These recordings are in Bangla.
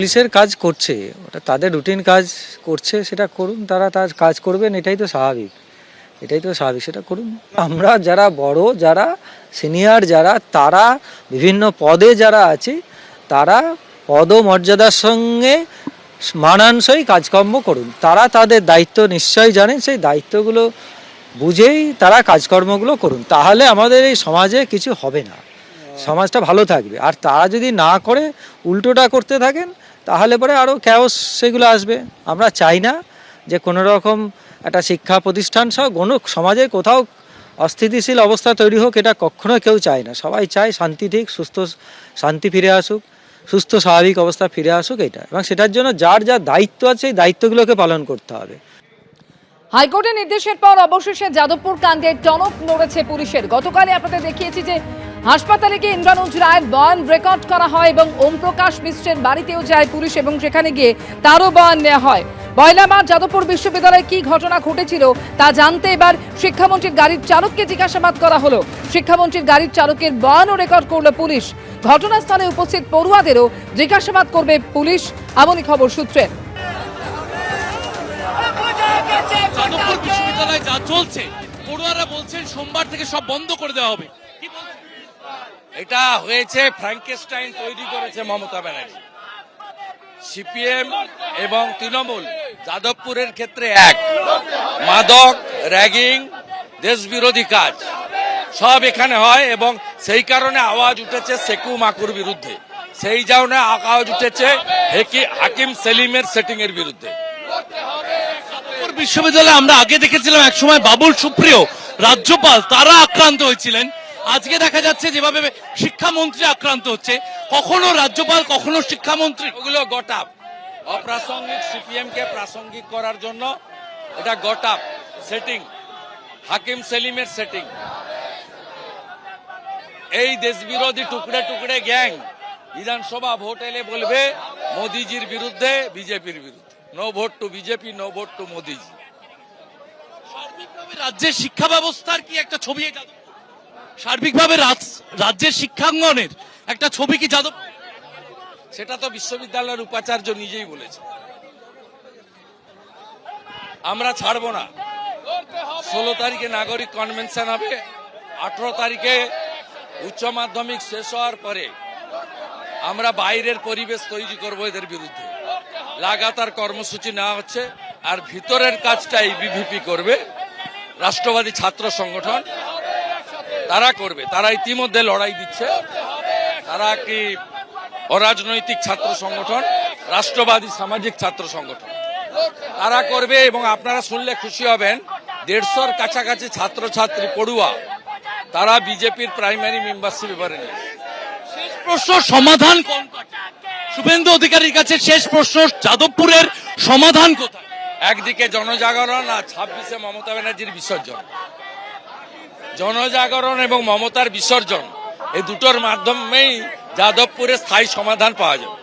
পুলিশের কাজ করছে, ওটা তাদের রুটিন কাজ করছে, সেটা করুন, তারা তার কাজ করবেন, এটাই তো স্বাভাবিক, সেটা করুন। আমরা যারা বড়, যারা সিনিয়র, তারা বিভিন্ন পদে যারা আছে, তারা পদমর্যাদার সঙ্গে মানানসই কাজকর্ম করুন। তারা তাদের দায়িত্ব নিশ্চয়ই জানেন, সেই দায়িত্বগুলো বুঝেই তারা কাজকর্মগুলো করুন, তাহলে আমাদের এই সমাজে কিছু হবে না, সমাজটা ভালো থাকবে। আর তারা যদি না করে উল্টোটা করতে থাকেন, তাহলে পরে আরও ক্যাওস সেগুলো আসবে। আমরা চাই না যে কোনো রকম একটা শিক্ষা প্রতিষ্ঠান সহ কোনো সমাজে কোথাও অস্থিতিশীল অবস্থা তৈরি হোক, এটা কখনো কেউ চায় না। সবাই চায় শান্তি, ঠিক শান্তি ফিরে আসুক, সুস্থ স্বাভাবিক অবস্থা ফিরে আসুক, এটা। এবং সেটার জন্য যার যা দায়িত্ব আছে, এই দায়িত্বগুলোকে পালন করতে হবে। হাইকোর্টের নির্দেশের পর অবশেষে যাদবপুর কাণ্ডে টনক নড়েছে পুলিশের। গতকালই আপনাদের দেখিয়েছি যে হাসপাতালে গিয়ে ইন্দ্রানুজ রায়ের বয়ান রেকর্ড করা হয় এবং ওম প্রকাশ মিশ্রের বাড়িতেও যায় পুলিশ এবং সেখানে গিয়ে তারও বয়ান নেওয়া হয়। পয়লা মার্চ যাদবপুর বিশ্ববিদ্যালয়ে কি ঘটনা ঘটেছিল তা জানতে এবার শিক্ষামন্ত্রীর গাড়ির চালককে জিজ্ঞাসাবাদ করা হলো। শিক্ষামন্ত্রীর গাড়ির চালকের বয়ানও রেকর্ড করলো পুলিশ। ঘটনাস্থলে উপস্থিত পড়ুয়াদেরও জিজ্ঞাসাবাদ করবে পুলিশ, এমনই খবর সূত্রে। যাদবপুর বিশ্ববিদ্যালয়ে যা চলছে, পড়ুয়ারা বলছেন সোমবার থেকে সব বন্ধ করে দেওয়া হবে। এটা হয়েছে ফ্র্যাঙ্কেস্টাইন তৈরি করেছে মমতা ব্যানার্জি। সিপিএম এবং তৃণমূল যাদবপুরের ক্ষেত্রে এক, মাদক, র্যাগিং, দেশবিরোধী কাজ সব এখানে হয় এবং সেই কারণে আওয়াজ উঠেছে সেকু মাকুর বিরুদ্ধে, সেই কারণে আওয়াজ উঠেছে হাকিম সেলিমের সেটিং এর বিরুদ্ধে। বিশ্ববিদ্যালয়ে আমরা আগে দেখেছিলাম একসময় বাবুল সুপ্রিয় রাজ্যপাল তারা আক্রান্ত হয়েছিলেন, আজকে দেখা যাচ্ছে যেভাবে শিক্ষামন্ত্রী আক্রান্ত হচ্ছে, কখনো রাজ্যপাল কখনো শিক্ষামন্ত্রী। ওগুলো গটাপ, অপ্রাসঙ্গিক সিপিএম কে প্রাসঙ্গিক করার জন্য এটা গটাপ সেটিং, হাকিম সেলিমের সেটিং। এই দেশবিরোধী টুকরে টুকরে গ্যাং বিধানসভা ভোট এলে বলবে মোদিজির বিরুদ্ধে, বিজেপির বিরুদ্ধে, no vote to BJP, no vote to Modiji. সার্বিকভাবে রাজ্যের শিক্ষা ব্যবস্থার কি একটা ছবি, সার্বিকভাবে রাজ্যের শিক্ষাঙ্গনের একটা ছবি কি যাদবপুর? সেটা তো বিশ্ববিদ্যালয়ের উপাচার্য নিজেই বলেছে। আমরা ছাড়বো না। 16 তারিখে নাগরিক কনভেনশন হবে, 18 তারিখে উচ্চ মাধ্যমিক শেষ হওয়ার পরে আমরা বাইরের পরিবেশ তৈরি করবো এদের বিরুদ্ধে। লাগাতার কর্মসূচি নেওয়া হচ্ছে, আর ভিতরের কাজটা এবিভিপি করবে, রাষ্ট্রবাদী ছাত্র সংগঠন তারা করবে। তারা ইতিমধ্যে লড়াই দিচ্ছে, তারা কি অরাজনৈতিক ছাত্র সংগঠন, রাষ্ট্রবাদী সামাজিক ছাত্র সংগঠন তারা করবে। এবং আপনারা শুনলে খুশি হবেন, 150-র কাছাকাছি ছাত্রছাত্রী পড়ুয়া তারা বিজেপির প্রাইমারি মেম্বারশিপ এবারে নিয়েছে। শেষ প্রশ্ন, সমাধান কোন? শুভেন্দু অধিকারীর কাছে শেষ প্রশ্ন, যাদবপুরের সমাধান কোথায়? একদিকে জনজাগরণ আর 26-এ মমতা ব্যানার্জির বিসর্জন। জনজাগরণ এবং মমতার বিসর্জন, এই দুটোর মাধ্যমেই যাদবপুরে স্থায়ী সমাধান পাওয়া যাবে।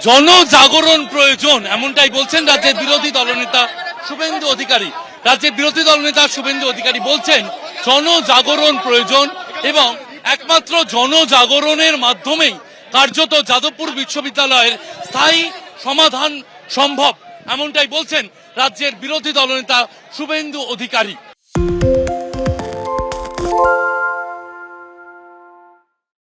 জনজাগরণ প্রয়োজন, এমনটাই বলছেন রাজ্যের বিরোধী দলনেতা শুভেন্দু অধিকারী। রাজ্যের বিরোধী দলনেতা শুভেন্দু অধিকারী বলছেন জনজাগরণ প্রয়োজন এবং একমাত্র জনজাগরণের মাধ্যমেই কার্যত যাদবপুর বিশ্ববিদ্যালয়ের স্থায়ী সমাধান সম্ভব, এমনটাই বলছেন রাজ্যের বিরোধী দলনেতা শুভেন্দু অধিকারী।